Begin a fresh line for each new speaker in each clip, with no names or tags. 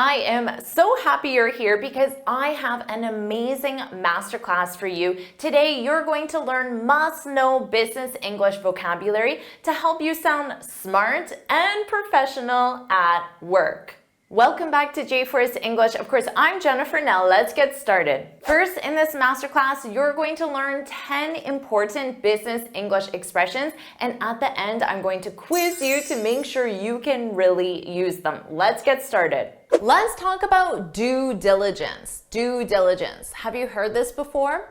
I am so happy you're here because I have an amazing masterclass for you. Today, you're going to learn must-know business English vocabulary to help you sound smart and professional at work. Welcome back to JForrest English. Of course, I'm Jennifer. Now let's get started. First, in this masterclass, you're going to learn 10 important business English expressions, and at the end, I'm going to quiz you to make sure you can really use them. Let's get started. Let's talk about due diligence. Due diligence. Have you heard this before?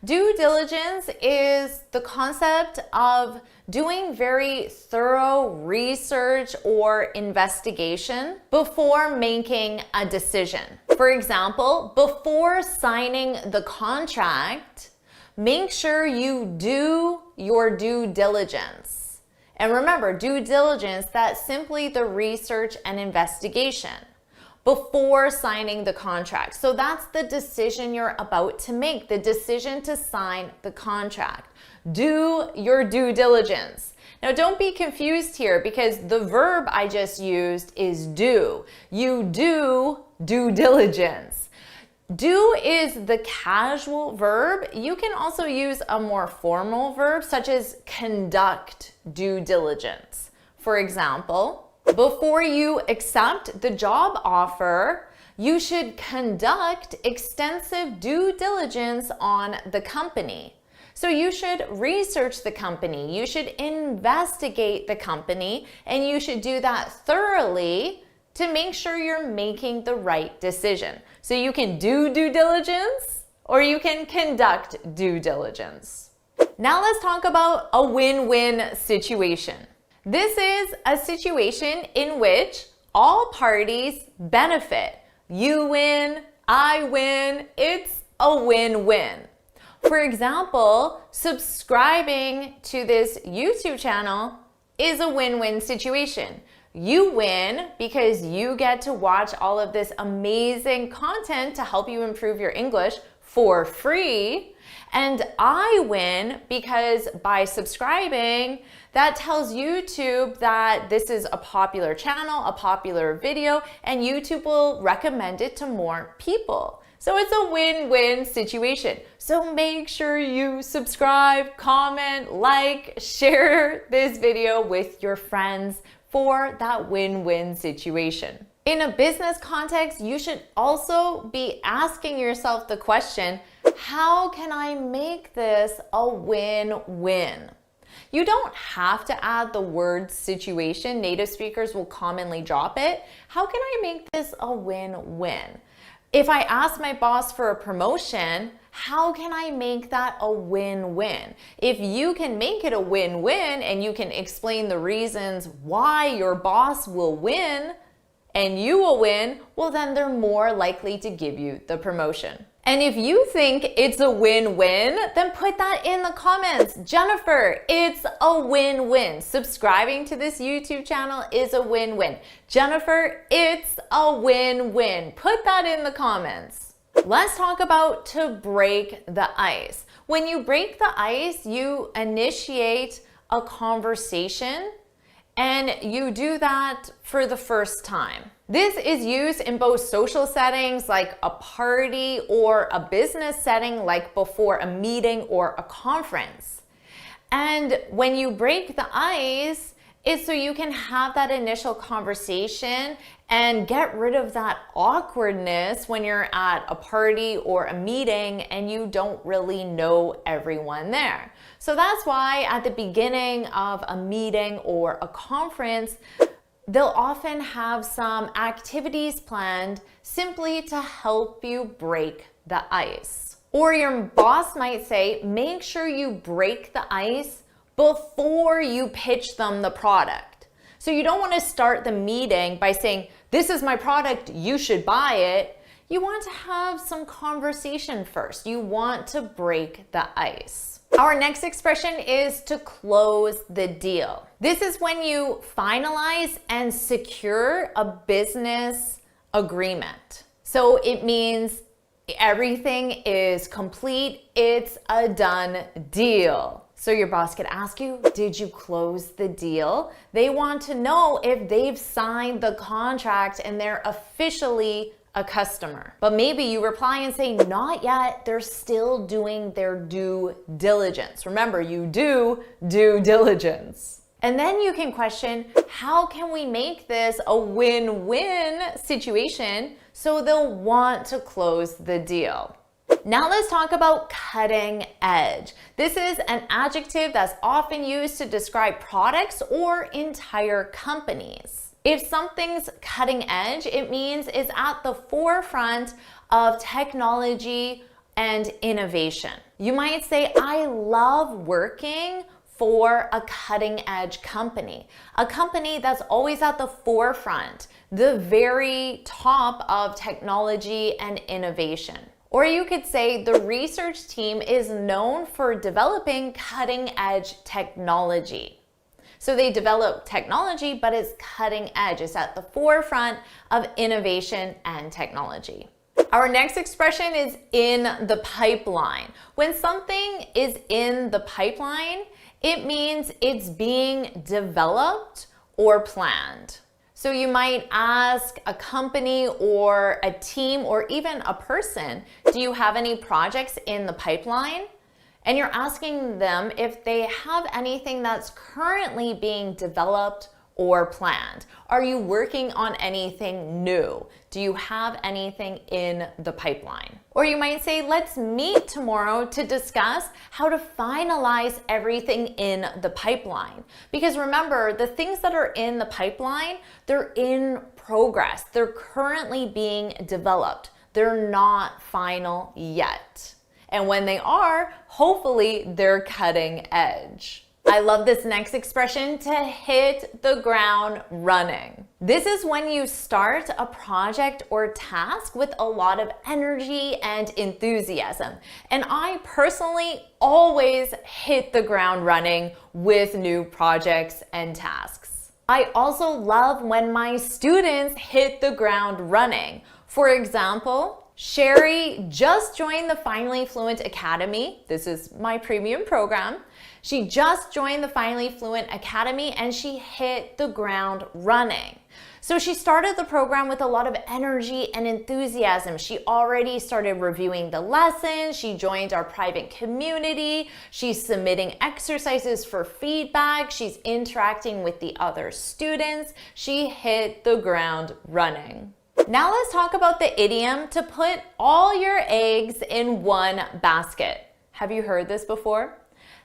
Due diligence is the concept of doing very thorough research or investigation before making a decision. For example, before signing the contract, make sure you do your due diligence. And remember, due diligence, that's simply the research and investigation before signing the contract. So that's the decision you're about to make, the decision to sign the contract. Do your due diligence. Now don't be confused here because the verb I just used is do. You do due diligence. Do is the casual verb. You can also use a more formal verb such as conduct due diligence. For example, before you accept the job offer, you should conduct extensive due diligence on the company. So you should research the company, you should investigate the company, and you should do that thoroughly to make sure you're making the right decision. So you can do due diligence or you can conduct due diligence. Now let's talk about a win-win situation. This is a situation in which all parties benefit. You win, I win, it's a win-win. For example, subscribing to this YouTube channel is a win-win situation. You win because you get to watch all of this amazing content to help you improve your English for free. And I win because by subscribing, that tells YouTube that this is a popular channel, a popular video, and YouTube will recommend it to more people. So it's a win-win situation. So make sure you subscribe, comment, like, share this video with your friends for that win-win situation. In a business context, you should also be asking yourself the question, how can I make this a win-win? You don't have to add the word situation. Native speakers will commonly drop it. How can I make this a win-win? If I ask my boss for a promotion, how can I make that a win-win? If you can make it a win-win and you can explain the reasons why your boss will win and you will win, well then they're more likely to give you the promotion. And if you think it's a win-win, then put that in the comments. Jennifer, it's a win-win. Subscribing to this YouTube channel is a win-win. Jennifer, it's a win-win. Put that in the comments. Let's talk about to break the ice. When you break the ice, you initiate a conversation and you do that for the first time. This is used in both social settings like a party or a business setting like before a meeting or a conference. And when you break the ice, it's so you can have that initial conversation and get rid of that awkwardness when you're at a party or a meeting and you don't really know everyone there. So that's why at the beginning of a meeting or a conference, they'll often have some activities planned simply to help you break the ice. Or your boss might say, make sure you break the ice before you pitch them the product. So you don't want to start the meeting by saying, this is my product, you should buy it. You want to have some conversation first. You want to break the ice. Our next expression is to close the deal. This is when you finalize and secure a business agreement. So it means everything is complete, it's a done deal. So your boss could ask you, did you close the deal? They want to know if they've signed the contract and they're officially a customer. But maybe you reply and say, not yet, they're still doing their due diligence. Remember, you do due diligence. And then you can question, how can we make this a win-win situation so they'll want to close the deal? Now let's talk about cutting edge. This is an adjective that's often used to describe products or entire companies. If something's cutting edge, it means it's at the forefront of technology and innovation. You might say, I love working for a cutting edge company, a company that's always at the forefront, the very top of technology and innovation. Or you could say the research team is known for developing cutting edge technology. So they develop technology, but it's cutting edge. It's at the forefront of innovation and technology. Our next expression is in the pipeline. When something is in the pipeline, it means it's being developed or planned. So you might ask a company or a team or even a person, do you have any projects in the pipeline? And you're asking them if they have anything that's currently being developed or planned. Are you working on anything new? Do you have anything in the pipeline? Or you might say, let's meet tomorrow to discuss how to finalize everything in the pipeline. Because remember, the things that are in the pipeline, they're in progress. They're currently being developed. They're not final yet. And when they are, hopefully they're cutting edge. I love this next expression, to hit the ground running. This is when you start a project or task with a lot of energy and enthusiasm. And I personally always hit the ground running with new projects and tasks. I also love when my students hit the ground running. For example, Sherry just joined the Finally Fluent Academy. This is my premium program. She just joined the Finally Fluent Academy and she hit the ground running. So she started the program with a lot of energy and enthusiasm. She already started reviewing the lessons. She joined our private community. She's submitting exercises for feedback. She's interacting with the other students. She hit the ground running. Now let's talk about the idiom to put all your eggs in one basket. Have you heard this before?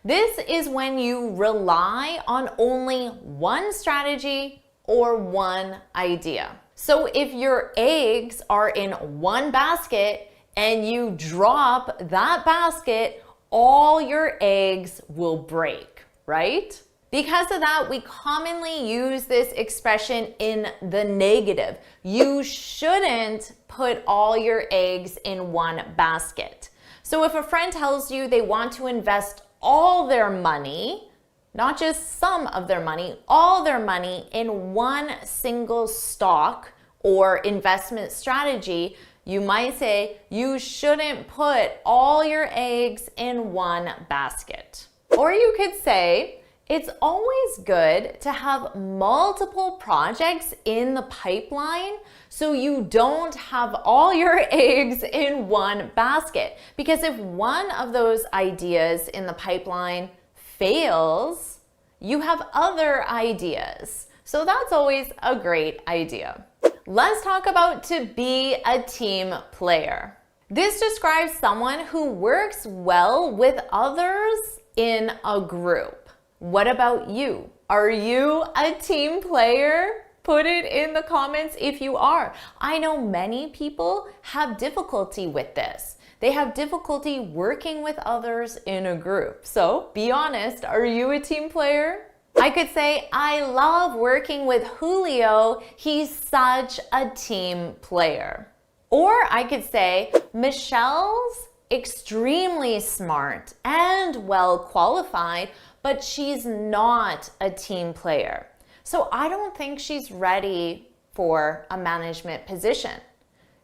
This is when you rely on only one strategy or one idea. So if your eggs are in one basket and you drop that basket, all your eggs will break, right? Because of that, we commonly use this expression in the negative. You shouldn't put all your eggs in one basket. So if a friend tells you they want to invest all their money, not just some of their money, all their money in one single stock or investment strategy, you might say you shouldn't put all your eggs in one basket. Or you could say, it's always good to have multiple projects in the pipeline so you don't have all your eggs in one basket. Because if one of those ideas in the pipeline fails, you have other ideas. So that's always a great idea. Let's talk about to be a team player. This describes someone who works well with others in a group. What about you? Are you a team player? Put it in the comments if you are. I know many people have difficulty with this. They have difficulty working with others in a group. So be honest, are you a team player? I could say, I love working with Julio. He's such a team player. Or I could say, Michelle's extremely smart and well qualified, but she's not a team player. So I don't think she's ready for a management position.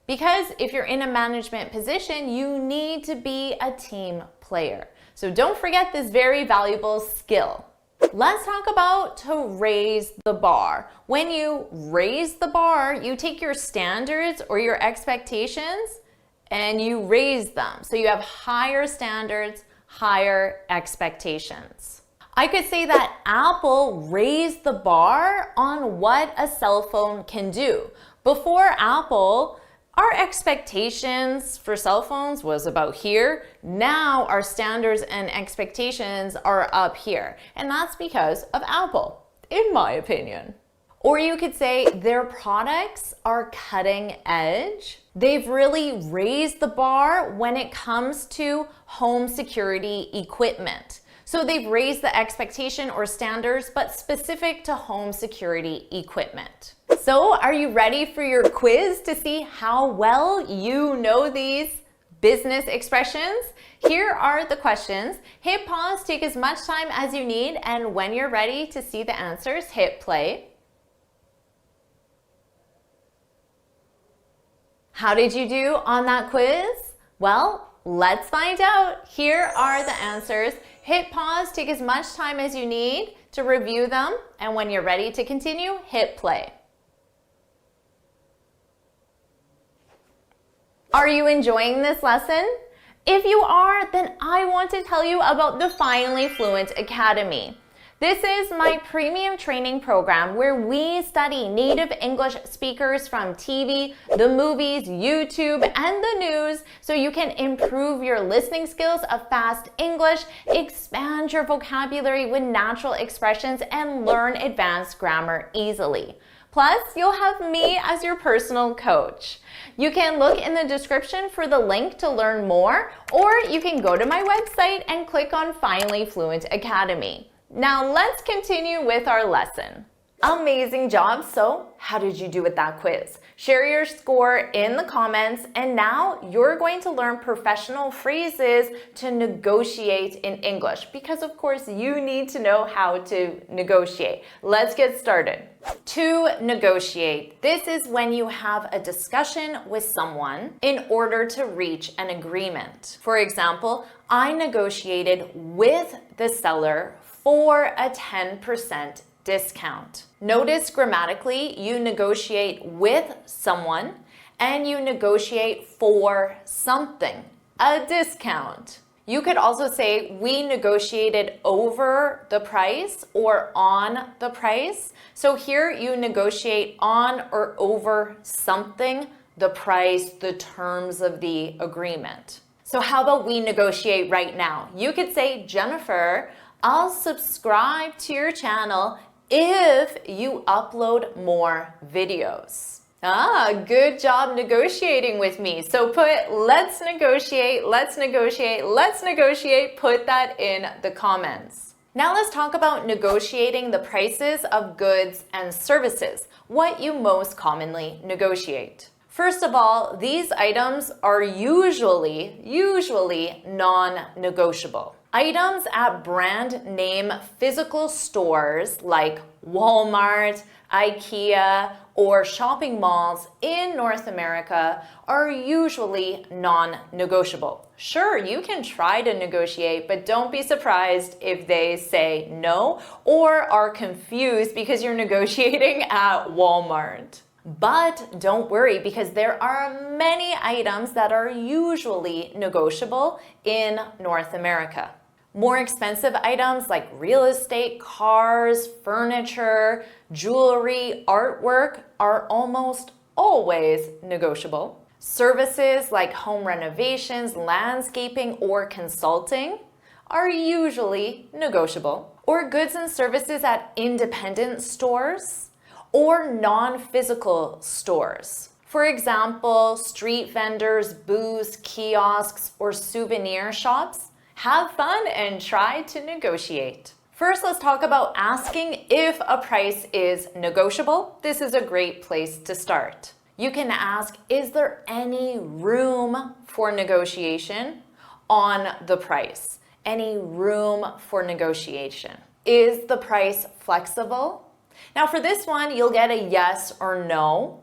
Because if you're in a management position, you need to be a team player. So don't forget this very valuable skill. Let's talk about to raise the bar. When you raise the bar, you take your standards or your expectations and you raise them. So you have higher standards, higher expectations. I could say that Apple raised the bar on what a cell phone can do. Before Apple, our expectations for cell phones was about here. Now our standards and expectations are up here. And that's because of Apple, in my opinion. Or you could say their products are cutting edge. They've really raised the bar when it comes to home security equipment. So they've raised the expectation or standards, but specific to home security equipment. So are you ready for your quiz to see how well you know these business expressions? Here are the questions. Hit pause, take as much time as you need, and when you're ready to see the answers, hit play. How did you do on that quiz? Well, let's find out. Here are the answers. Hit pause, take as much time as you need to review them, and when you're ready to continue, hit play. Are you enjoying this lesson? If you are, then I want to tell you about the Finally Fluent Academy. This is my premium training program where we study native English speakers from TV, the movies, YouTube, and the news so you can improve your listening skills of fast English, expand your vocabulary with natural expressions, and learn advanced grammar easily. Plus, you'll have me as your personal coach. You can look in the description for the link to learn more, or you can go to my website and click on Finally Fluent Academy. Now let's continue with our lesson. Amazing job. So how did you do with that quiz? Share your score in the comments, and now you're going to learn professional phrases to negotiate in English because of course you need to know how to negotiate. Let's get started. To negotiate. This is when you have a discussion with someone in order to reach an agreement. For example, I negotiated with the seller for a 10% discount. Notice grammatically, you negotiate with someone and you negotiate for something, a discount. You could also say we negotiated over the price or on the price. So here you negotiate on or over something, the price, the terms of the agreement. So how about we negotiate right now? You could say, Jennifer, I'll subscribe to your channel if you upload more videos. Good job negotiating with me. So put let's negotiate, let's negotiate, let's negotiate. Put that in the comments. Now let's talk about negotiating the prices of goods and services, what you most commonly negotiate. First of all, these items are usually non-negotiable. Items at brand name physical stores like Walmart, IKEA, or shopping malls in North America are usually non-negotiable. Sure, you can try to negotiate, but don't be surprised if they say no or are confused because you're negotiating at Walmart. But don't worry because there are many items that are usually negotiable in North America. More expensive items like real estate, cars, furniture, jewelry, artwork are almost always negotiable. Services like home renovations, landscaping, or consulting are usually negotiable. Or goods and services at independent stores or non-physical stores. For example, street vendors, booths, kiosks, or souvenir shops. Have fun and try to negotiate. First, let's talk about asking if a price is negotiable. This is a great place to start. You can ask, is there any room for negotiation on the price? Any room for negotiation? Is the price flexible? Now for this one, you'll get a yes or no.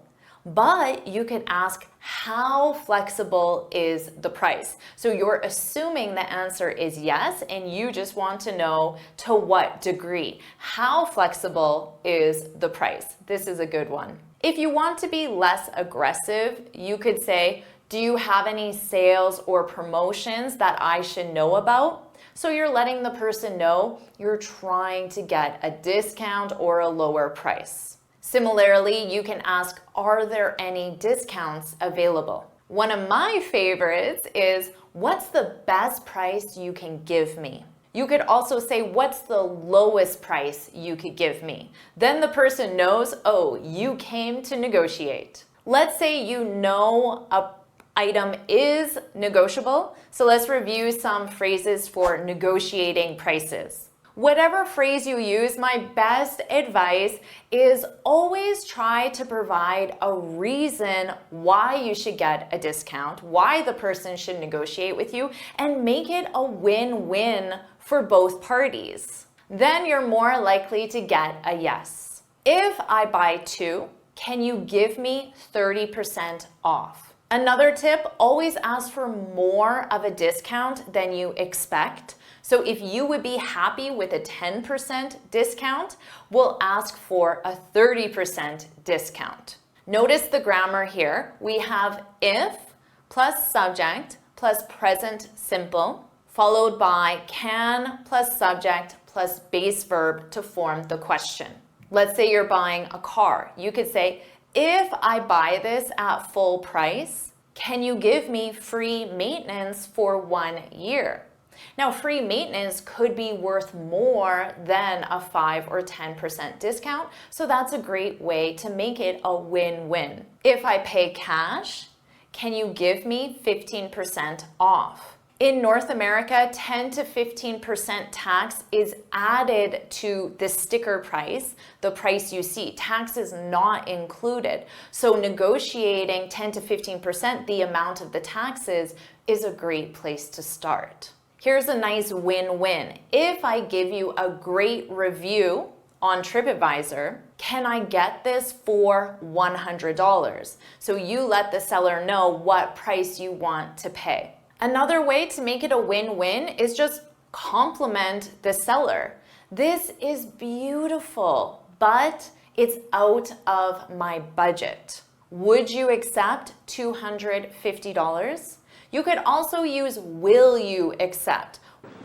But you could ask, how flexible is the price? So you're assuming the answer is yes, and you just want to know to what degree. How flexible is the price? This is a good one. If you want to be less aggressive, you could say, do you have any sales or promotions that I should know about? So you're letting the person know you're trying to get a discount or a lower price. Similarly, you can ask, are there any discounts available? One of my favorites is, what's the best price you can give me? You could also say, what's the lowest price you could give me? Then the person knows, oh, you came to negotiate. Let's say you know a item is negotiable. So let's review some phrases for negotiating prices. Whatever phrase you use, my best advice is always try to provide a reason why you should get a discount, why the person should negotiate with you, and make it a win-win for both parties. Then you're more likely to get a yes. If I buy 2, can you give me 30% off? Another tip, always ask for more of a discount than you expect. So if you would be happy with a 10% discount, we'll ask for a 30% discount. Notice the grammar here. We have if plus subject plus present simple, followed by can plus subject plus base verb to form the question. Let's say you're buying a car. You could say, if I buy this at full price, can you give me free maintenance for 1 year? Now, free maintenance could be worth more than a 5 or 10% discount, so that's a great way to make it a win-win. If I pay cash, can you give me 15% off? In North America, 10 to 15% tax is added to the sticker price, the price you see. Tax is not included. So negotiating 10 to 15%, the amount of the taxes, is a great place to start. Here's a nice win-win. If I give you a great review on TripAdvisor, can I get this for $100? So you let the seller know what price you want to pay. Another way to make it a win-win is just compliment the seller. This is beautiful, but it's out of my budget. Would you accept $250? You could also use will you accept.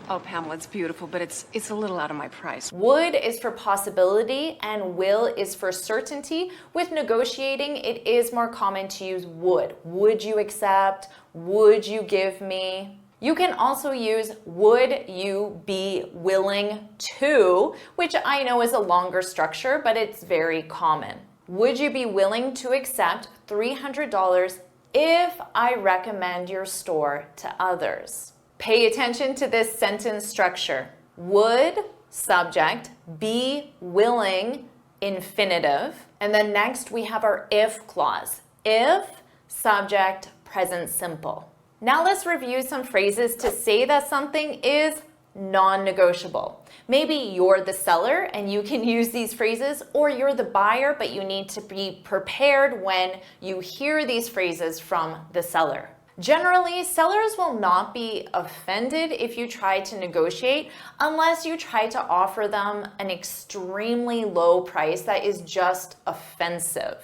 Oh, Pamela, it's beautiful, but it's a little out of my price.
Would is for possibility and will is for certainty. With negotiating, it is more common to use would. Would you accept? Would you give me? You can also use would you be willing to, which I know is a longer structure, but it's very common. Would you be willing to accept $300 if I recommend your store to others? Pay attention to this sentence structure. Would, subject, be willing, infinitive. And then next we have our if clause. If, subject, present simple. Now let's review some phrases to say that something is non-negotiable. Maybe you're the seller and you can use these phrases, or you're the buyer, but you need to be prepared when you hear these phrases from the seller. Generally, sellers will not be offended if you try to negotiate unless you try to offer them an extremely low price that is just offensive.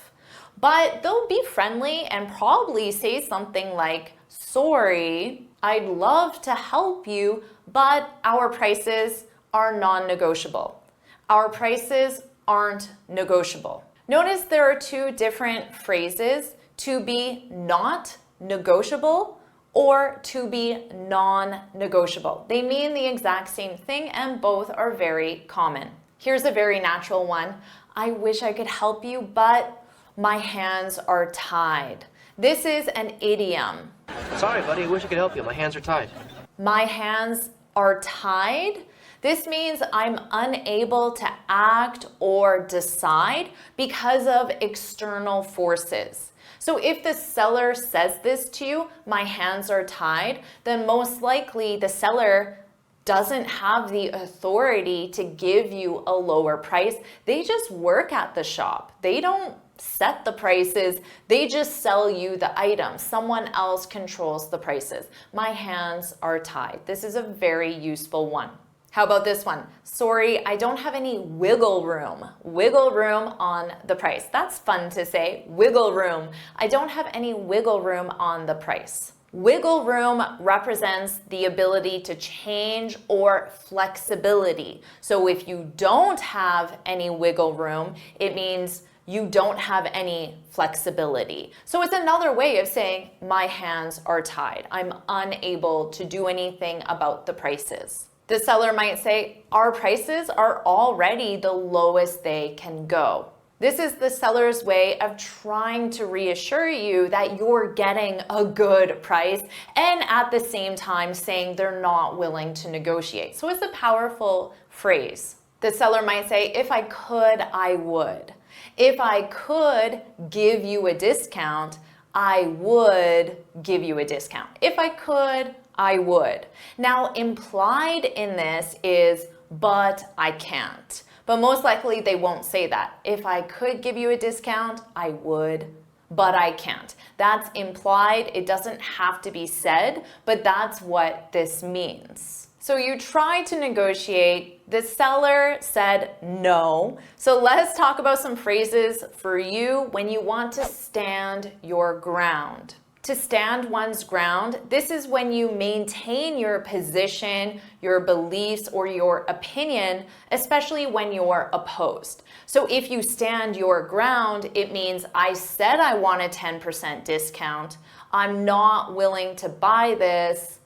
But they'll be friendly and probably say something like, sorry, I'd love to help you, but our prices are non-negotiable. Our prices aren't negotiable. Notice there are 2 different phrases: to be not negotiable or to be non-negotiable. They mean the exact same thing and both are very common. Here's a very natural one. I wish I could help you, but my hands are tied. This is an idiom.
Sorry, buddy, I wish I could help you. My hands are tied.
My hands are tied. This means I'm unable to act or decide because of external forces. So if the seller says this to you, my hands are tied, then most likely the seller doesn't have the authority to give you a lower price. They just work at the shop. They don't set the prices. They just sell you the item. Someone else controls the prices. My hands are tied. This is a very useful one. How about this one? Sorry, I don't have any wiggle room. Wiggle room on the price. That's fun to say. Wiggle room. I don't have any wiggle room on the price. Wiggle room represents the ability to change or flexibility. So if you don't have any wiggle room, it means you don't have any flexibility. So it's another way of saying my hands are tied. I'm unable to do anything about the prices. The seller might say, our prices are already the lowest they can go. This is the seller's way of trying to reassure you that you're getting a good price and at the same time saying they're not willing to negotiate. So it's a powerful phrase. The seller might say, if I could, I would. If I could give you a discount, I would give you a discount. If I could, I would. Now, implied in this is, but I can't. But most likely they won't say that. If I could give you a discount, I would, but I can't. That's implied. It doesn't have to be said, but that's what this means. So you tried to negotiate. The seller said no. So let's talk about some phrases for you when you want to stand your ground. To stand one's ground, this is when you maintain your position, your beliefs, or your opinion, especially when you're opposed. So if you stand your ground, it means I said I want a 10% discount. I'm not willing to buy this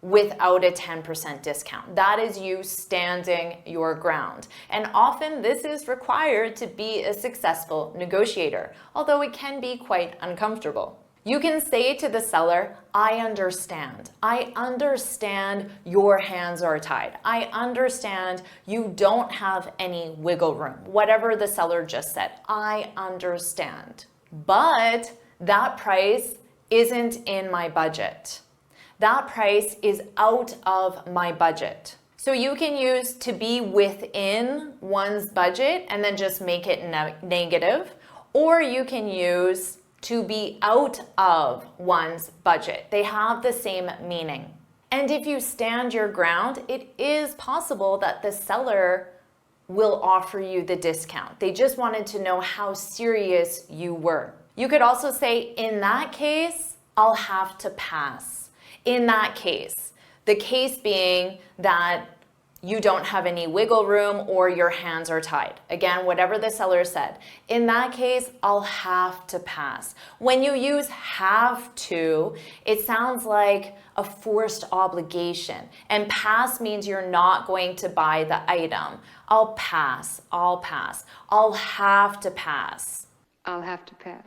without a 10% discount. That is you standing your ground. And often this is required to be a successful negotiator, although it can be quite uncomfortable. You can say to the seller, I understand. I understand your hands are tied. I understand you don't have any wiggle room. Whatever the seller just said, I understand. But that price isn't in my budget. That price is out of my budget. So you can use to be within one's budget and then just make it negative, or you can use to be out of one's budget. They have the same meaning. And if you stand your ground, it is possible that the seller will offer you the discount. They just wanted to know how serious you were. You could also say, in that case, I'll have to pass. In that case, the case being that you don't have any wiggle room or your hands are tied. Again, whatever the seller said. In that case, I'll have to pass. When you use have to, it sounds like a forced obligation. And pass means you're not going to buy the item. I'll pass, I'll pass. I'll have to pass.
I'll have to pass.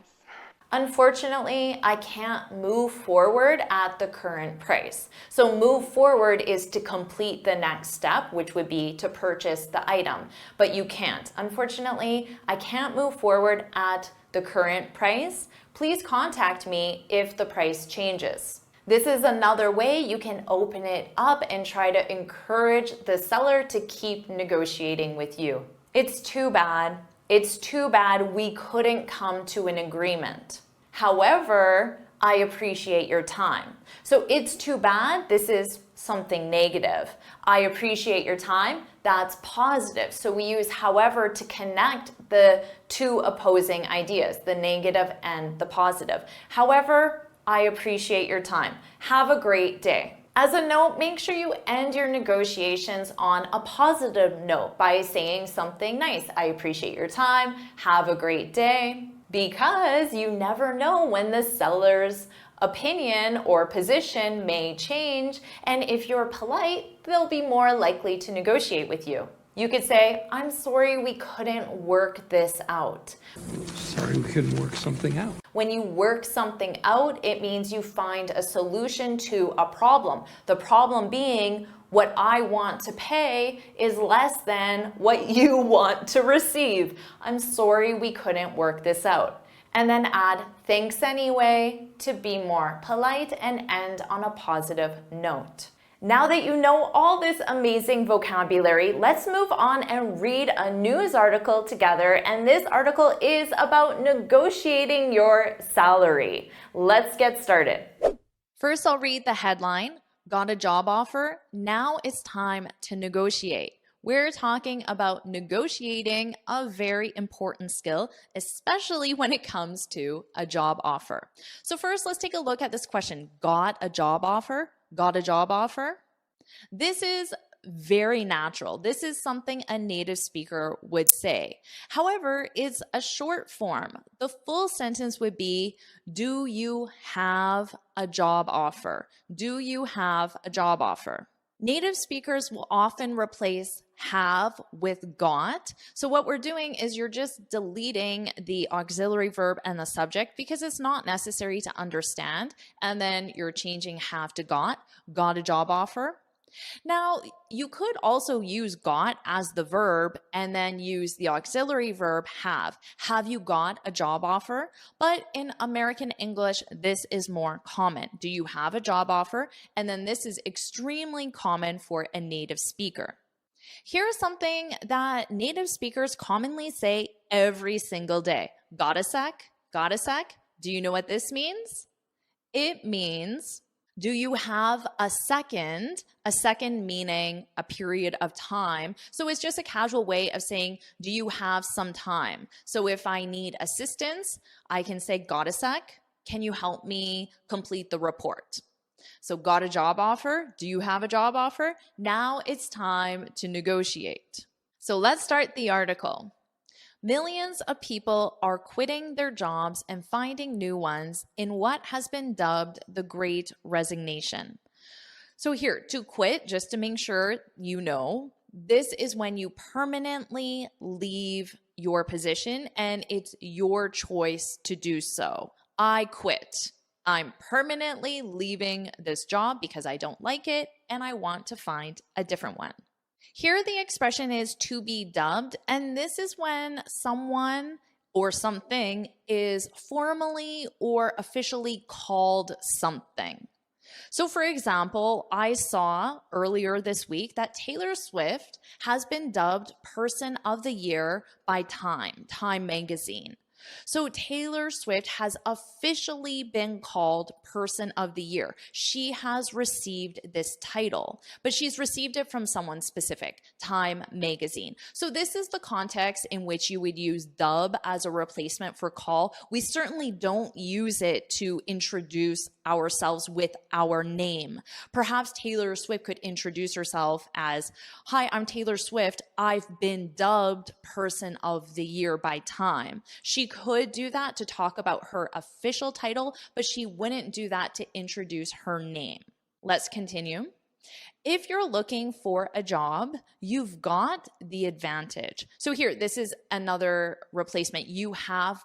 Unfortunately, I can't move forward at the current price. So move forward is to complete the next step, which would be to purchase the item, but you can't. Unfortunately, I can't move forward at the current price. Please contact me if the price changes. This is another way you can open it up and try to encourage the seller to keep negotiating with you. It's too bad. It's too bad we couldn't come to an agreement. However, I appreciate your time. So it's too bad, this is something negative. I appreciate your time, that's positive. So we use however to connect the two opposing ideas, the negative and the positive. However, I appreciate your time. Have a great day. As a note, make sure you end your negotiations on a positive note by saying something nice. I appreciate your time. Have a great day. Because you never know when the seller's opinion or position may change. And if you're polite, they'll be more likely to negotiate with you. You could say, I'm sorry we couldn't work this out.
Sorry we couldn't work something out.
When you work something out, it means you find a solution to a problem. The problem being, what I want to pay is less than what you want to receive. I'm sorry we couldn't work this out. And then add thanks anyway to be more polite and end on a positive note. Now that you know all this amazing vocabulary, let's move on and read a news article together. And this article is about negotiating your salary. Let's get started.
First, I'll read the headline. Got a job offer? Now it's time to negotiate. We're talking about negotiating, a very important skill, especially when it comes to a job offer. So first, let's take a look at this question. Got a job offer? Got a job offer? This is very natural. This is something a native speaker would say. However, it's a short form. The full sentence would be, do you have a job offer? Do you have a job offer? Native speakers will often replace have with got. So what we're doing is you're just deleting the auxiliary verb and the subject because it's not necessary to understand. And then you're changing have to got a job offer. Now, you could also use got as the verb and then use the auxiliary verb have. Have you got a job offer? But in American English, this is more common. Do you have a job offer? And then this is extremely common for a native speaker. Here's something that native speakers commonly say every single day. Got a sec? Got a sec? Do you know what this means? It means, do you have a second? A second meaning a period of time. So it's just a casual way of saying, do you have some time? So if I need assistance, I can say, got a sec? Can you help me complete the report? So got a job offer? Do you have a job offer? Now it's time to negotiate. So let's start the article. Millions of people are quitting their jobs and finding new ones in what has been dubbed the Great Resignation. So here, to quit, just to make sure you know, this is when you permanently leave your position and it's your choice to do so. I quit. I'm permanently leaving this job because I don't like it and I want to find a different one. Here the expression is to be dubbed, and this is when someone or something is formally or officially called something. So for example, I saw earlier this week that Taylor Swift has been dubbed Person of the Year by Time magazine. So Taylor Swift has officially been called Person of the Year. She has received this title, but she's received it from someone specific, Time magazine. So this is the context in which you would use dub as a replacement for call. We certainly don't use it to introduce ourselves with our name. Perhaps Taylor Swift could introduce herself as, hi, I'm Taylor Swift. I've been dubbed Person of the Year by Time. She could do that to talk about her official title, but she wouldn't do that to introduce her name. Let's continue. If you're looking for a job, you've got the advantage. So here, this is another replacement. You have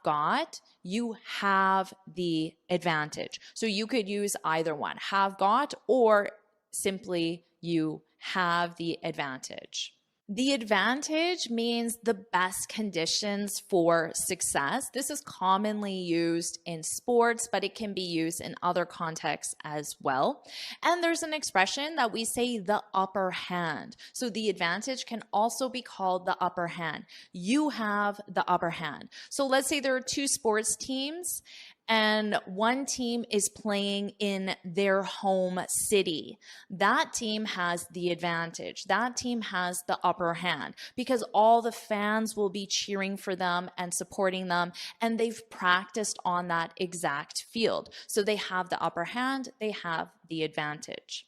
the advantage. So you could use either one, have got, or simply you have the advantage. The advantage means the best conditions for success. This is commonly used in sports, but it can be used in other contexts as well. And there's an expression that we say the upper hand. So the advantage can also be called the upper hand. You have the upper hand. So let's say there are two sports teams and one team is playing in their home city. That team has the advantage. That team has the upper hand because all the fans will be cheering for them and supporting them, and they've practiced on that exact field. So they have the upper hand, they have the advantage.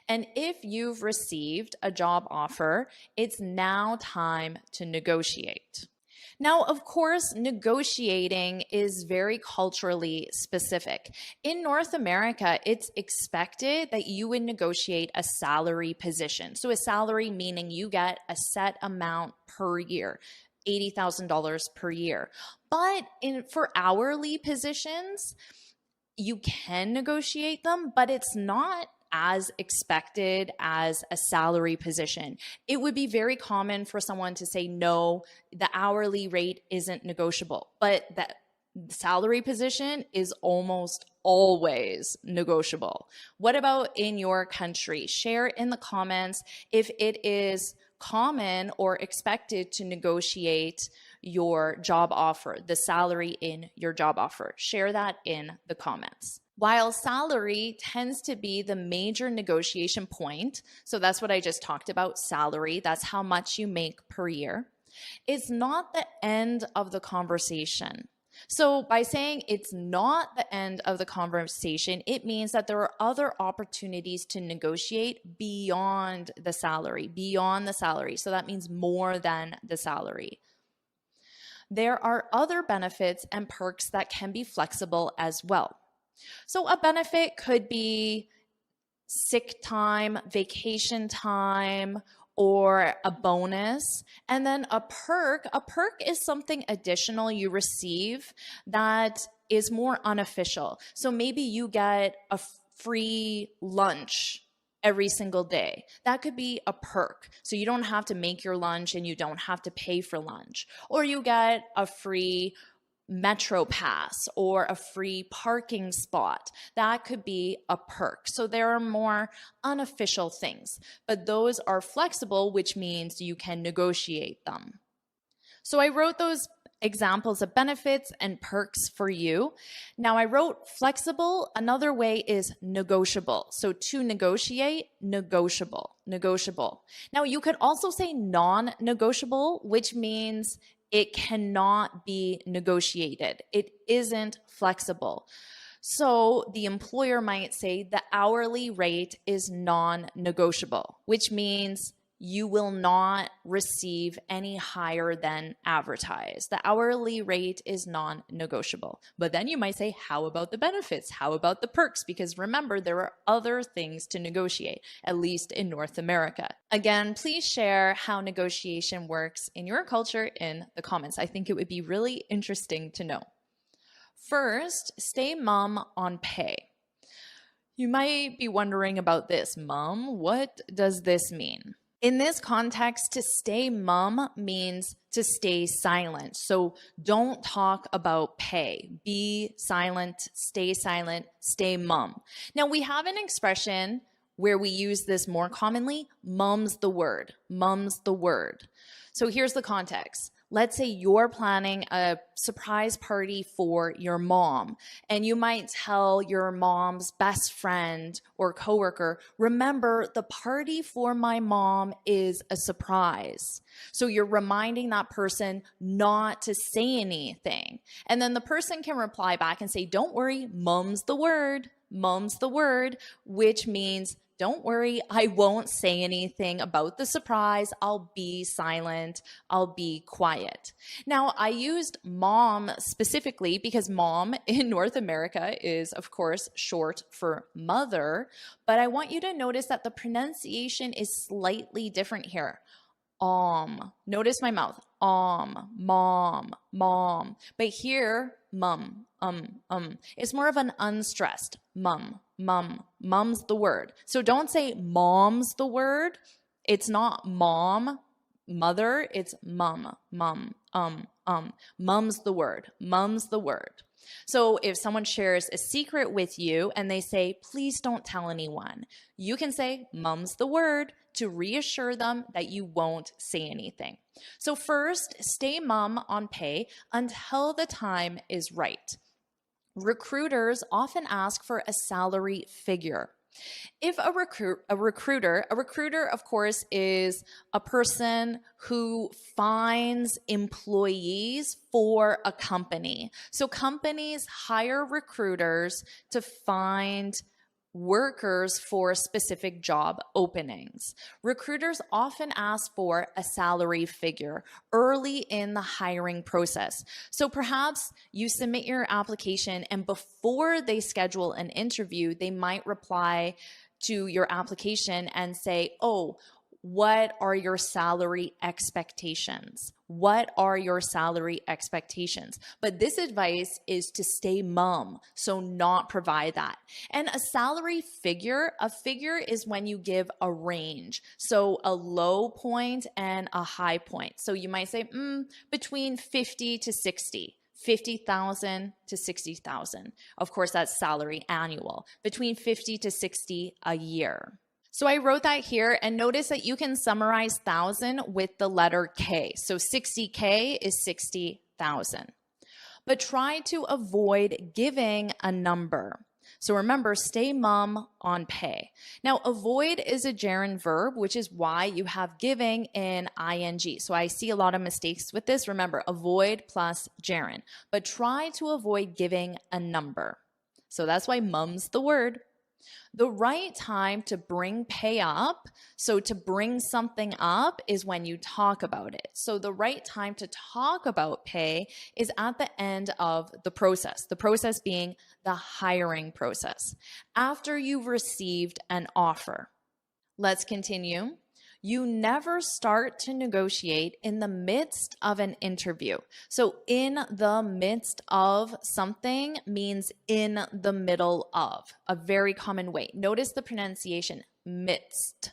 And if you've received a job offer, it's now time to negotiate. Now, of course, negotiating is very culturally specific. In North America, it's expected that you would negotiate a salary position. So a salary meaning you get a set amount per year, $80,000 per year. But for hourly positions, you can negotiate them, but it's not as expected as a salary position. It would be very common for someone to say, no, the hourly rate isn't negotiable, but that salary position is almost always negotiable. What about in your country? Share in the comments if it is common or expected to negotiate your job offer, the salary in your job offer. Share that in the comments. While salary tends to be the major negotiation point, so that's what I just talked about, salary, that's how much you make per year, it's not the end of the conversation. So by saying it's not the end of the conversation, it means that there are other opportunities to negotiate beyond the salary, So that means more than the salary. There are other benefits and perks that can be flexible as well. So a benefit could be sick time, vacation time, or a bonus. And then a perk is something additional you receive that is more unofficial. So maybe you get a free lunch every single day. That could be a perk. So you don't have to make your lunch and you don't have to pay for lunch. Or you get a free Metro Pass or a free parking spot. That could be a perk. So there are more unofficial things, but those are flexible, which means you can negotiate them. So I wrote those examples of benefits and perks for you. Now I wrote flexible. Another way is negotiable. So to negotiate, negotiable. Now you could also say non-negotiable, which means it cannot be negotiated. It isn't flexible. So the employer might say the hourly rate is non-negotiable, which means you will not receive any higher than advertised. The hourly rate is non-negotiable. But then you might say, how about the benefits? How about the perks? Because remember, there are other things to negotiate, at least in North America. Again, please share how negotiation works in your culture in the comments. I think it would be really interesting to know. First, stay mum on pay. You might be wondering about this. Mum, what does this mean? In this context, to stay mum means to stay silent. So don't talk about pay. Be silent, stay mum. Now we have an expression where we use this more commonly, mum's the word. So here's the context. Let's say you're planning a surprise party for your mom, and you might tell your mom's best friend or coworker, remember, the party for my mom is a surprise. So you're reminding that person not to say anything. And then the person can reply back and say, don't worry, mum's the word, which means don't worry, I won't say anything about the surprise. I'll be silent. I'll be quiet. Now, I used mom specifically because mom in North America is, of course, short for mother. But I want you to notice that the pronunciation is slightly different here. Notice my mouth. Mom. But here, mum, It's more of an unstressed mum. Mum's the word. So don't say mom's the word. It's not mom, mother. It's mum. Mum's the word. So if someone shares a secret with you and they say, please don't tell anyone, you can say mum's the word to reassure them that you won't say anything. So first, stay mum on pay until the time is right. Recruiters often ask for a salary figure. If a recruiter, of course, is a person who finds employees for a company. So companies hire recruiters to find workers for specific job openings. Recruiters often ask for a salary figure early in the hiring process. So perhaps you submit your application and before they schedule an interview, they might reply to your application and say, oh, what are your salary expectations? But this advice is to stay mum, so not provide that. And a salary figure, a figure is when you give a range. So a low point and a high point. So you might say between 50 to 60. 50,000 to 60,000. Of course, that's salary annual, between 50 to 60 a year. So I wrote that here, and notice that you can summarize 1,000 with the letter K. So 60K is 60,000. But try to avoid giving a number. So remember, stay mum on pay. Now, avoid is a gerund verb, which is why you have giving in ing. So I see a lot of mistakes with this. Remember, avoid plus gerund. But try to avoid giving a number. So that's why mum's the word. The right time to bring pay up, so to bring something up, is when you talk about it. So the right time to talk about pay is at the end of the process being the hiring process, after you've received an offer. Let's continue. You never start to negotiate in the midst of an interview. So in the midst of something means in the middle of, a very common way. Notice the pronunciation, midst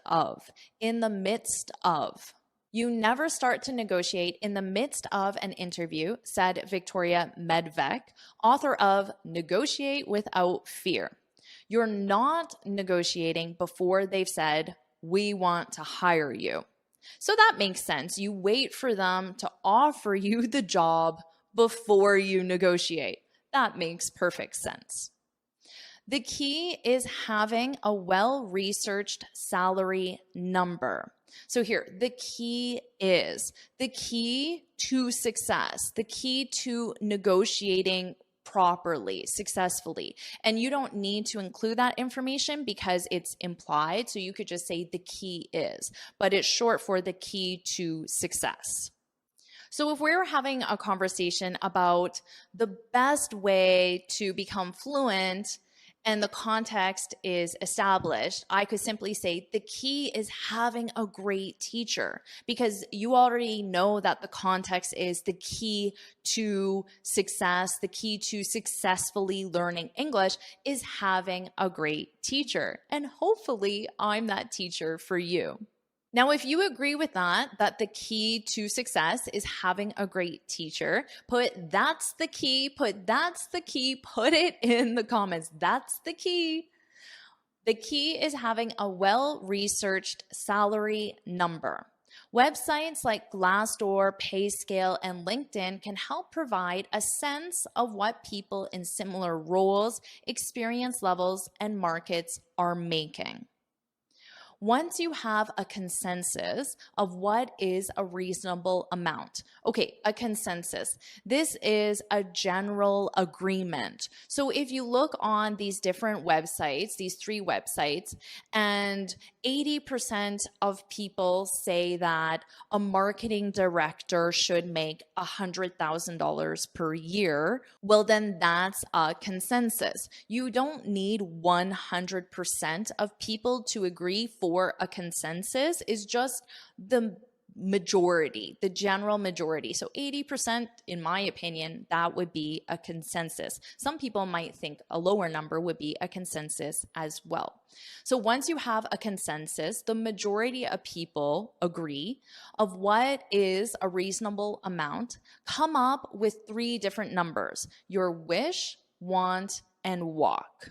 of, in the midst of. You never start to negotiate in the midst of an interview, said Victoria Medvec, author of Negotiate Without Fear. You're not negotiating before they've said, we want to hire you. So that makes sense. You wait for them to offer you the job before you negotiate. That makes perfect sense. The key is having a well-researched salary number. So here, the key to success, the key to negotiating properly, successfully. And you don't need to include that information because it's implied. So you could just say the key is, but it's short for the key to success. So if we're having a conversation about the best way to become fluent and the context is established, I could simply say the key is having a great teacher, because you already know that the context is the key to success, the key to successfully learning English is having a great teacher. And hopefully I'm that teacher for you. Now, if you agree with that the key to success is having a great teacher, put that's the key, put it in the comments. That's the key. The key is having a well-researched salary number. Websites like Glassdoor, PayScale, and LinkedIn can help provide a sense of what people in similar roles, experience levels, and markets are making. Once you have a consensus of what is a reasonable amount. Okay, a consensus. This is a general agreement. So if you look on these different websites, these 3 websites, and 80% of people say that a marketing director should make $100,000 per year, well, then that's a consensus. You don't need 100% of people to agree for a consensus. Is just the majority, the general majority. So 80%, in my opinion, that would be a consensus. Some people might think a lower number would be a consensus as well. So once you have a consensus, the majority of people agree of what is a reasonable amount, come up with 3 different numbers: your wish, want, and walk.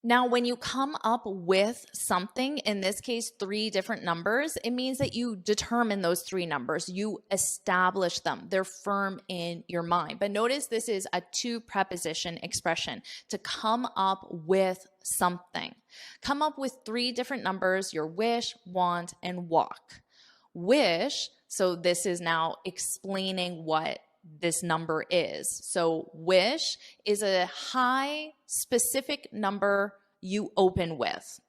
Now, when you come up with something, in this case, 3 different numbers, it means that you determine those 3 numbers. You establish them. They're firm in your mind. But notice this is a 2 preposition expression, to come up with something. Come up with 3 different numbers: your wish, want, and walk. Wish, so this is now explaining what this number is. So wish is a high specific number you open with.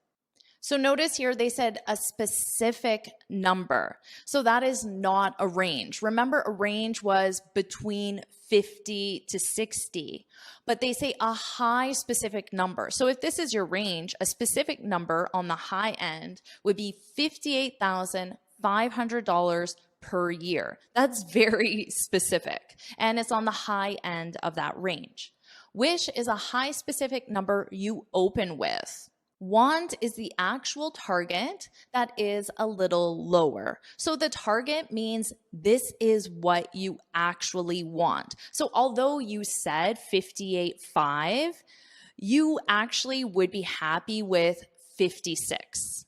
So notice here they said a specific number. So that is not a range. Remember, a range was between 50 to 60, but they say a high specific number. So if this is your range, a specific number on the high end would be $58,500 per year. That's very specific, and it's on the high end of that range. Wish is a high specific number you open with. Want is the actual target that is a little lower. So the target means this is what you actually want. So although you said 58.5, you actually would be happy with 56.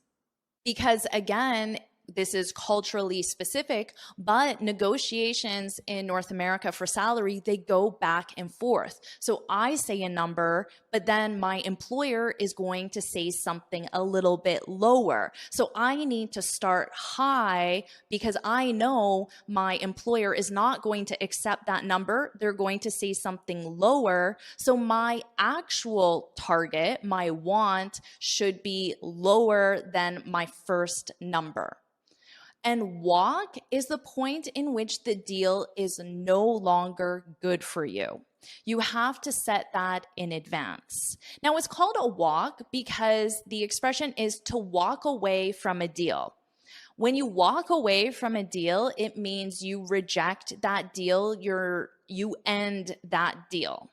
Because again, this is culturally specific, but negotiations in North America for salary, they go back and forth. So I say a number, but then my employer is going to say something a little bit lower. So I need to start high because I know my employer is not going to accept that number. They're going to say something lower. So my actual target, my want, should be lower than my first number. And walk is the point in which the deal is no longer good for you. You have to set that in advance. Now, it's called a walk because the expression is to walk away from a deal. When you walk away from a deal, it means you reject that deal, you end that deal.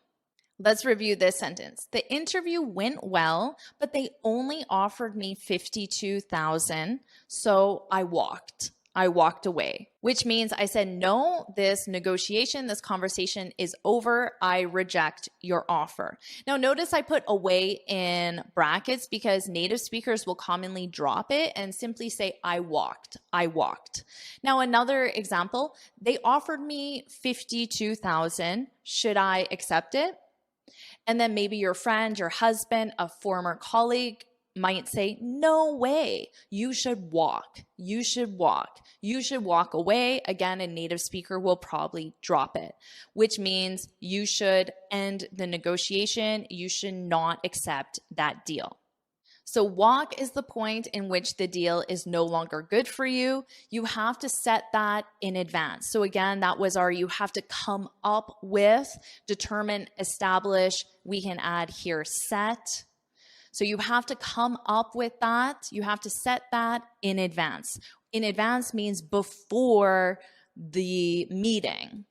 Let's review this sentence. The interview went well, but they only offered me $52,000, so I walked. I walked away, which means I said, no, this negotiation, this conversation is over. I reject your offer. Now, notice I put away in brackets because native speakers will commonly drop it and simply say, I walked. I walked. Now, another example, they offered me $52,000. Should I accept it? And then maybe your friend, your husband, a former colleague might say, no way, you should walk. You should walk. You should walk away. Again, a native speaker will probably drop it, which means you should end the negotiation. You should not accept that deal. So walk is the point in which the deal is no longer good for you. You have to set that in advance. So again, that was our, you have to come up with, determine, establish. We can add here set. So you have to come up with that. You have to set that in advance. In advance means before the meeting.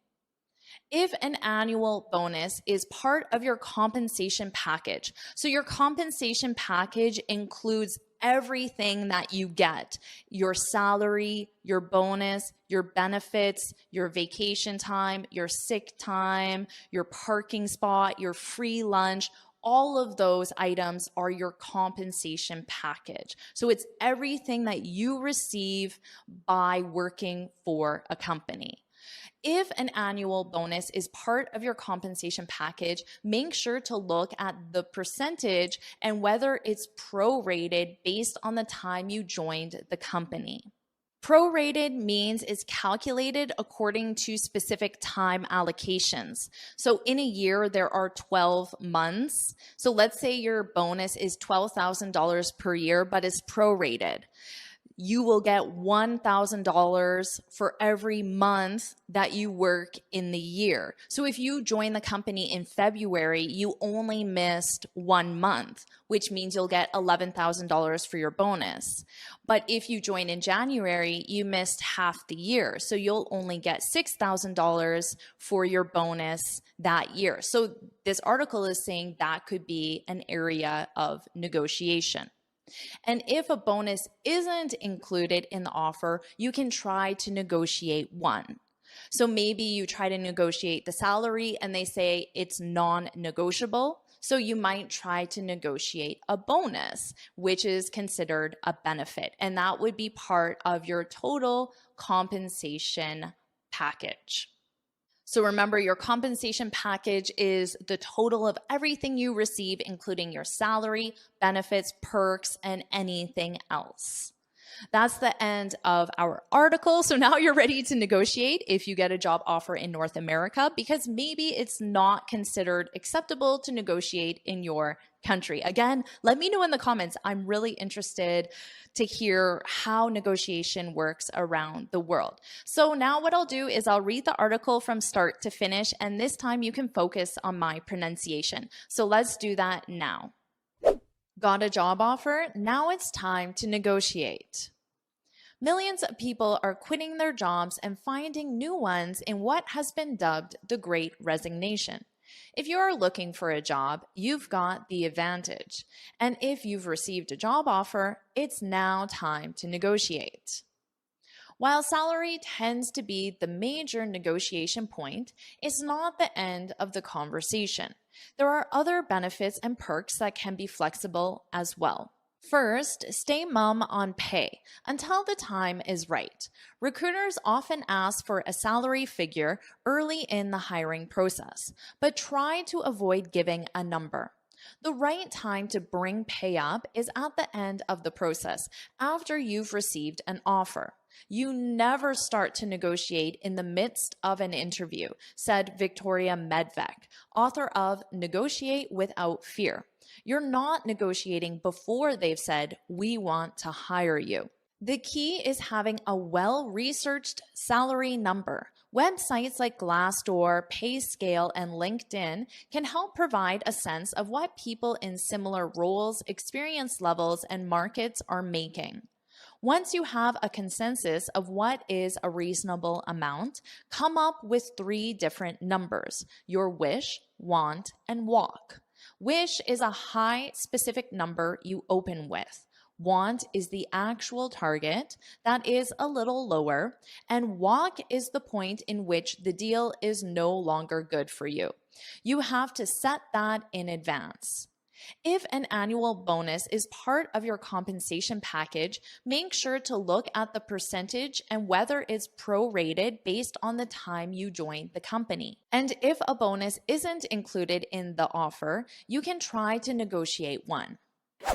If an annual bonus is part of your compensation package, so your compensation package includes everything that you get, your salary, your bonus, your benefits, your vacation time, your sick time, your parking spot, your free lunch, all of those items are your compensation package. So it's everything that you receive by working for a company. If an annual bonus is part of your compensation package, make sure to look at the percentage and whether it's prorated based on the time you joined the company. Prorated means it's calculated according to specific time allocations. So in a year, there are 12 months. So let's say your bonus is $12,000 per year, but it's prorated. You will get $1,000 for every month that you work in the year. So if you join the company in February, you only missed 1 month, which means you'll get $11,000 for your bonus. But if you join in January, you missed half the year. So you'll only get $6,000 for your bonus that year. So this article is saying that could be an area of negotiation. And if a bonus isn't included in the offer, you can try to negotiate one. So maybe you try to negotiate the salary and they say it's non-negotiable. So you might try to negotiate a bonus, which is considered a benefit. And that would be part of your total compensation package. So remember, your compensation package is the total of everything you receive, including your salary, benefits, perks, and anything else. That's the end of our article. So now you're ready to negotiate if you get a job offer in North America, because maybe it's not considered acceptable to negotiate in your country. Again, let me know in the comments. I'm really interested to hear how negotiation works around the world. So now what I'll do is I'll read the article from start to finish, and this time you can focus on my pronunciation. So let's do that now. Got a job offer? Now it's time to negotiate. Millions of people are quitting their jobs and finding new ones in what has been dubbed the Great Resignation. If you're looking for a job, you've got the advantage. And if you've received a job offer, it's now time to negotiate. While salary tends to be the major negotiation point, it's not the end of the conversation. There are other benefits and perks that can be flexible as well. First, stay mum on pay until the time is right. Recruiters often ask for a salary figure early in the hiring process, but try to avoid giving a number. The right time to bring pay up is at the end of the process, after you've received an offer. You never start to negotiate in the midst of an interview, said Victoria Medvec, author of Negotiate Without Fear. You're not negotiating before they've said, "We want to hire you." The key is having a well-researched salary number. Websites like Glassdoor, PayScale, and LinkedIn can help provide a sense of what people in similar roles, experience levels, and markets are making. Once you have a consensus of what is a reasonable amount, come up with 3 different numbers: your wish, want, and walk. Wish is a high specific number you open with. Want is the actual target that is a little lower, and walk is the point in which the deal is no longer good for you. You have to set that in advance. If an annual bonus is part of your compensation package, make sure to look at the percentage and whether it's prorated based on the time you joined the company. And if a bonus isn't included in the offer, you can try to negotiate one.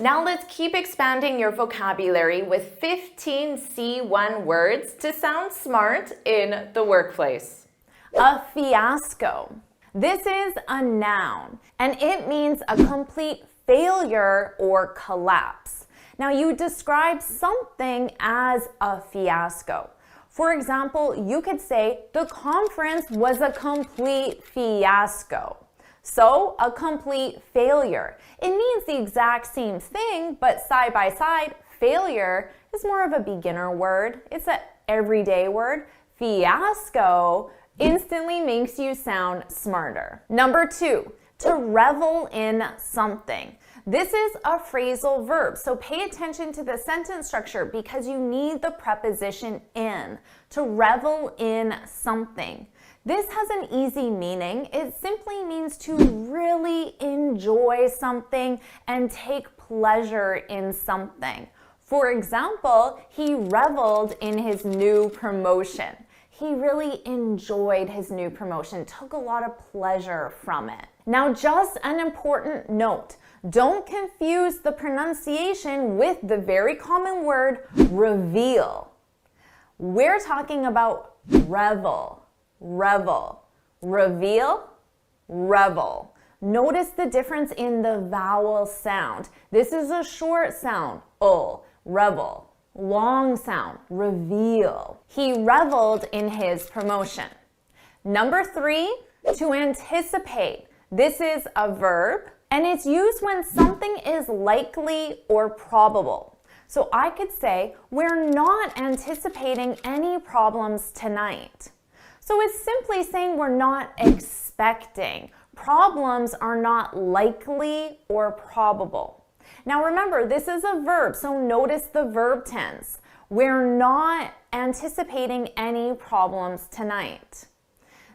Now let's keep expanding your vocabulary with 15 C1 words to sound smart in the workplace. A fiasco. This is a noun, and it means a complete failure or collapse. Now, you describe something as a fiasco. For example, you could say, the conference was a complete fiasco. So, a complete failure. It means the exact same thing, but side by side, failure is more of a beginner word. It's an everyday word. Fiasco instantly makes you sound smarter. Number 2, to revel in something. This is a phrasal verb, so pay attention to the sentence structure because you need the preposition in. To revel in something. This has an easy meaning. It simply means to really enjoy something and take pleasure in something. For example, he reveled in his new promotion. He really enjoyed his new promotion, took a lot of pleasure from it. Now, just an important note. Don't confuse the pronunciation with the very common word reveal. We're talking about revel, revel, reveal, revel. Notice the difference in the vowel sound. This is a short sound, revel. Long sound, reveal. He reveled in his promotion. Number 3, to anticipate. This is a verb, and it's used when something is likely or probable. So I could say, we're not anticipating any problems tonight. So it's simply saying we're not expecting. Problems are not likely or probable. Now remember, this is a verb, so notice the verb tense. We're not anticipating any problems tonight.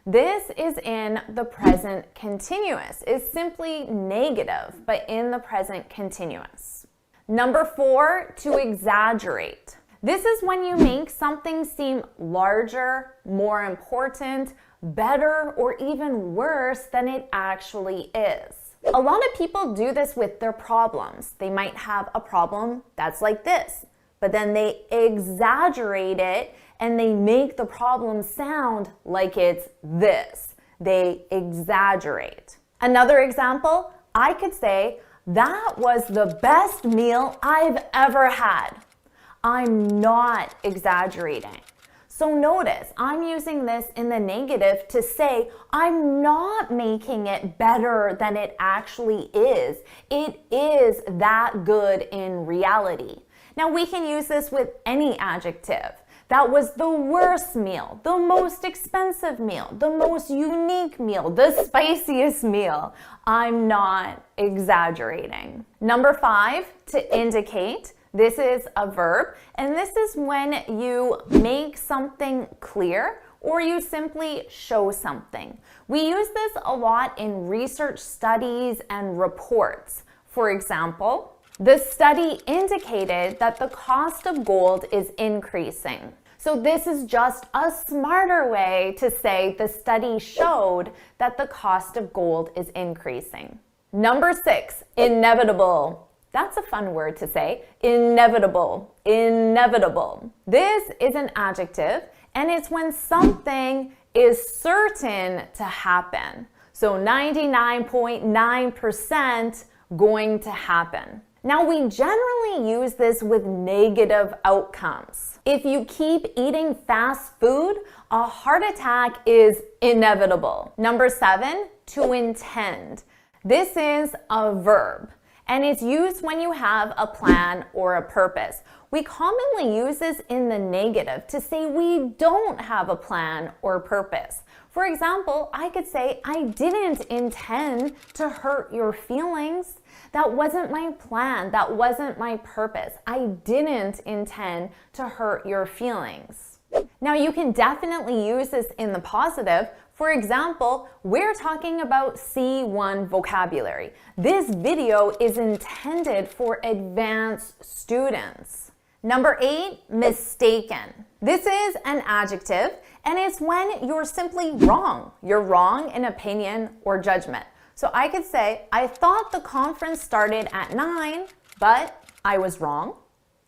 This is in the present continuous. It's simply negative, but in the present continuous. Number 4, to exaggerate. This is when you make something seem larger, more important, better, or even worse than it actually is. A lot of people do this with their problems. They might have a problem that's like this, but then they exaggerate it and they make the problem sound like it's this. They exaggerate. Another example, I could say, that was the best meal I've ever had. I'm not exaggerating. So notice, I'm using this in the negative to say I'm not making it better than it actually is. It is that good in reality. Now we can use this with any adjective. That was the worst meal, the most expensive meal, the most unique meal, the spiciest meal. I'm not exaggerating. Number 5, to indicate. This is a verb, and this is when you make something clear or you simply show something. We use this a lot in research studies and reports. For example, the study indicated that the cost of gold is increasing. So this is just a smarter way to say the study showed that the cost of gold is increasing. Number 6, inevitable. That's a fun word to say. Inevitable. Inevitable. This is an adjective, and it's when something is certain to happen. So 99.9% going to happen. Now, we generally use this with negative outcomes. If you keep eating fast food, a heart attack is inevitable. Number 7, to intend. This is a verb, and it's used when you have a plan or a purpose. We commonly use this in the negative to say we don't have a plan or purpose. For example, I could say, I didn't intend to hurt your feelings. That wasn't my plan. That wasn't my purpose. I didn't intend to hurt your feelings. Now, you can definitely use this in the positive. For example, we're talking about C1 vocabulary. This video is intended for advanced students. Number 8, mistaken. This is an adjective, and it's when you're simply wrong. You're wrong in opinion or judgment. So I could say, I thought the conference started at 9, but I was wrong.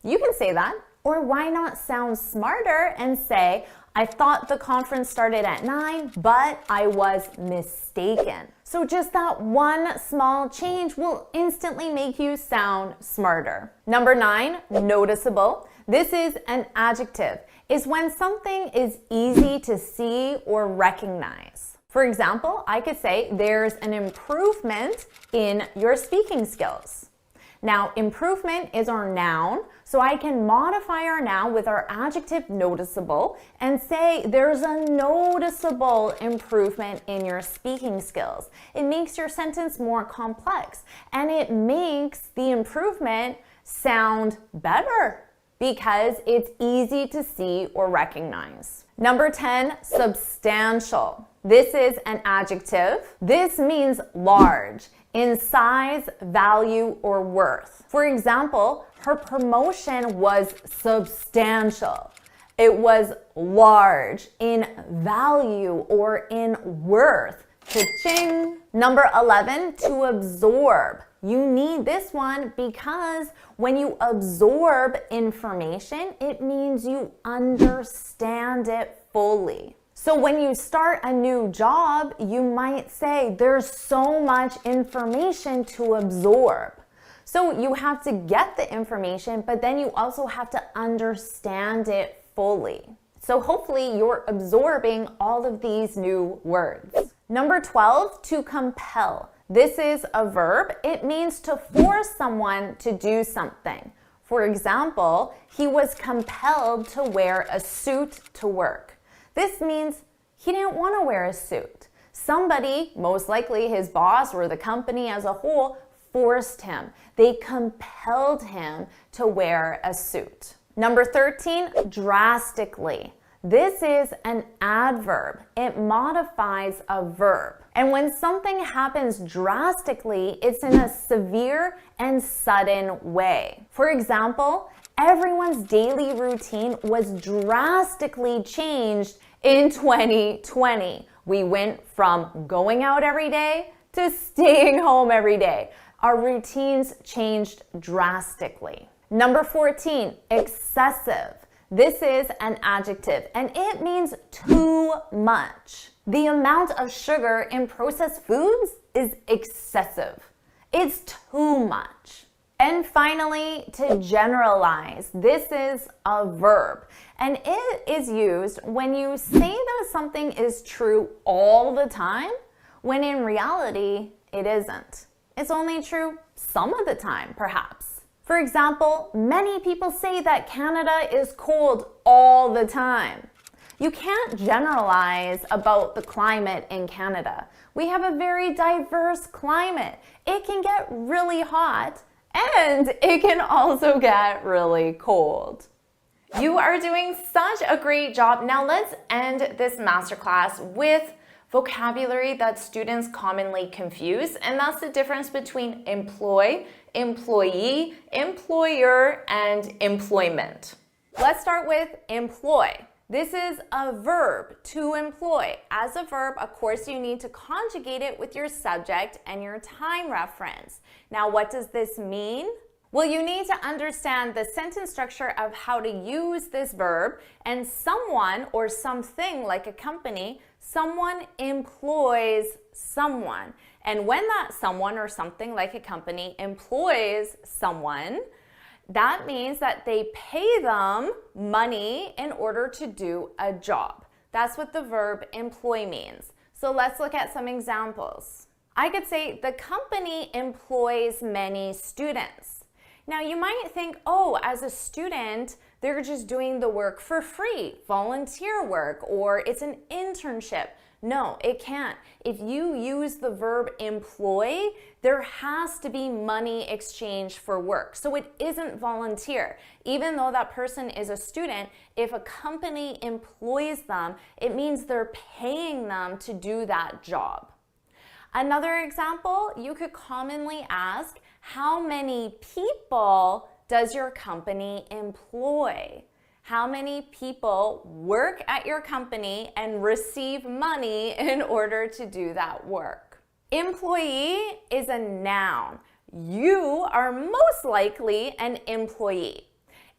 You can say that. Or why not sound smarter and say, I thought the conference started at 9, but I was mistaken. So just that one small change will instantly make you sound smarter. Number 9, noticeable. This is an adjective. It's when something is easy to see or recognize. For example, I could say there's an improvement in your speaking skills. Now, improvement is our noun, so I can modify our noun with our adjective noticeable and say there's a noticeable improvement in your speaking skills. It makes your sentence more complex, and it makes the improvement sound better because it's easy to see or recognize. Number 10, substantial. This is an adjective. This means large in size, value, or worth. For example, her promotion was substantial. It was large in value or in worth. Cha-ching! Number 11, to absorb. You need this one because when you absorb information, it means you understand it fully. So when you start a new job, you might say there's so much information to absorb. So you have to get the information, but then you also have to understand it fully. So hopefully you're absorbing all of these new words. Number 12, to compel. This is a verb. It means to force someone to do something. For example, he was compelled to wear a suit to work. This means he didn't want to wear a suit. Somebody, most likely his boss or the company as a whole, forced him. They compelled him to wear a suit. Number 13, drastically. This is an adverb. It modifies a verb. And when something happens drastically, it's in a severe and sudden way. For example, everyone's daily routine was drastically changed in 2020. We went from going out every day to staying home every day. Our routines changed drastically. Number 14, excessive. This is an adjective, and it means too much. The amount of sugar in processed foods is excessive. It's too much. And finally, to generalize. This is a verb, and it is used when you say that something is true all the time, when in reality, it isn't. It's only true some of the time, perhaps. For example, many people say that Canada is cold all the time. You can't generalize about the climate in Canada. We have a very diverse climate. It can get really hot and it can also get really cold. You are doing such a great job. Now let's end this masterclass with vocabulary that students commonly confuse, and that's the difference between employ, employee, employer, and employment. Let's start with employ. This is a verb, to employ. As a verb, of course, you need to conjugate it with your subject and your time reference. Now, what does this mean? Well, you need to understand the sentence structure of how to use this verb, and someone or something like a company, someone employs someone. And when that someone or something like a company employs someone, that means that they pay them money in order to do a job. That's what the verb employ means. So let's look at some examples. I could say the company employs many students. Now you might think, oh, as a student, they're just doing the work for free, volunteer work, or it's an internship. No, it can't. If you use the verb employ, there has to be money exchanged for work. So it isn't volunteer. Even though that person is a student, if a company employs them, it means they're paying them to do that job. Another example, you could commonly ask, how many people does your company employ? How many people work at your company and receive money in order to do that work? Employee is a noun. You are most likely an employee.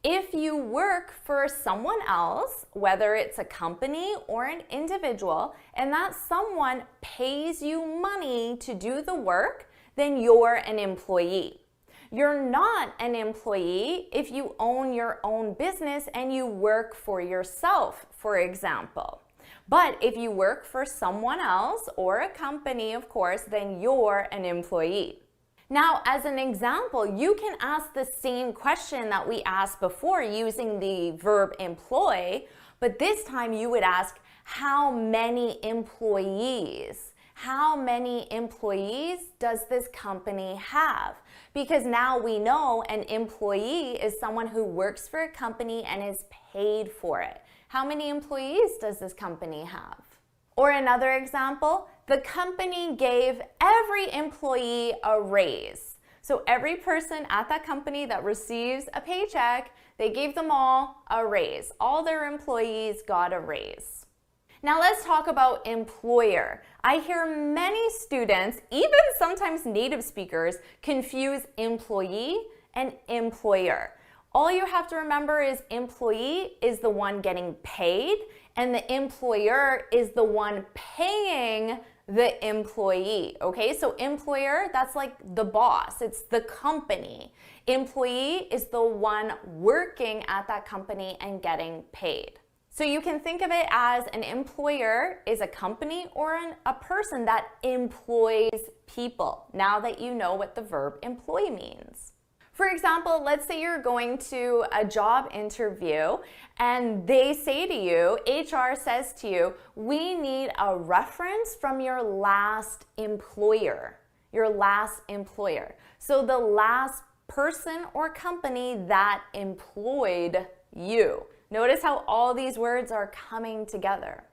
If you work for someone else, whether it's a company or an individual, and that someone pays you money to do the work, then you're an employee. You're not an employee if you own your own business and you work for yourself, for example. But if you work for someone else or a company, of course, then you're an employee. Now, as an example, you can ask the same question that we asked before using the verb employ, but this time you would ask, how many employees? How many employees does this company have? Because now we know an employee is someone who works for a company and is paid for it. How many employees does this company have? Or another example, the company gave every employee a raise. So every person at that company that receives a paycheck, they gave them all a raise. All their employees got a raise. Now let's talk about employer. I hear many students, even sometimes native speakers, confuse employee and employer. All you have to remember is employee is the one getting paid and the employer is the one paying the employee, okay? So employer, that's like the boss, it's the company. Employee is the one working at that company and getting paid. So you can think of it as an employer is a company or a person that employs people, now that you know what the verb employ means. For example, let's say you're going to a job interview and they say to you, HR says to you, we need a reference from your last employer, your last employer. So the last person or company that employed you. Notice how all these words are coming together.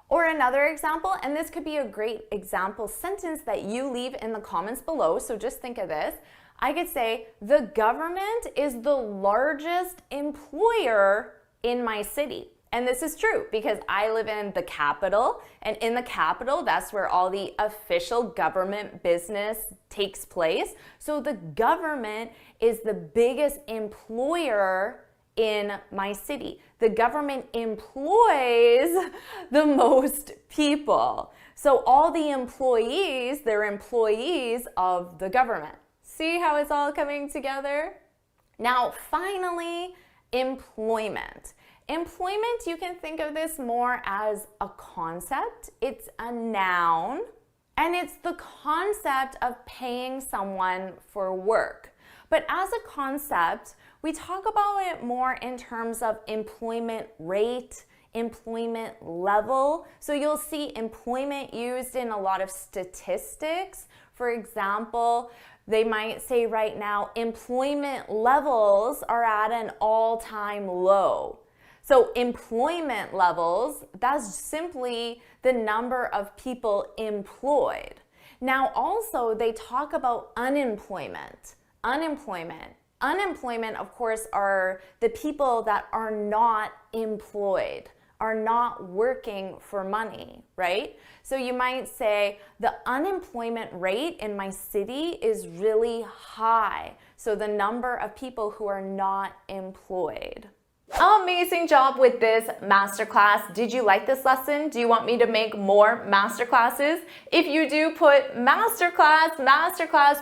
Or another example, and this could be a great example sentence that you leave in the comments below, so just think of this. I could say, the government is the largest employer in my city. And this is true because I live in the capital, and in the capital, that's where all the official government business takes place. So the government is the biggest employer in my city. The government employs the most people. So all the employees, they're employees of the government. See how it's all coming together? Now, finally, employment. Employment, you can think of this more as a concept. It's a noun, and it's the concept of paying someone for work. But as a concept, we talk about it more in terms of employment rate, employment level. So you'll see employment used in a lot of statistics. For example, they might say right now, employment levels are at an all-time low. So employment levels, that's simply the number of people employed. Now also they talk about unemployment. Unemployment, of course, are the people that are not employed, are not working for money, right? So you might say the unemployment rate in my city is really high. So the number of people who are not employed. Amazing job with this masterclass. Did you like this lesson? Do you want me to make more masterclasses? If you do, put masterclass,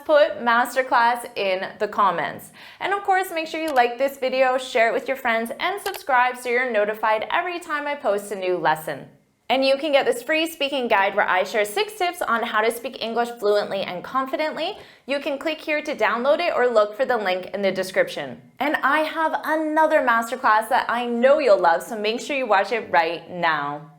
put masterclass in the comments. And of course, make sure you like this video, share it with your friends, and subscribe so you're notified every time I post a new lesson. And you can get this free speaking guide where I share 6 tips on how to speak English fluently and confidently. You can click here to download it or look for the link in the description. And I have another masterclass that I know you'll love, so make sure you watch it right now.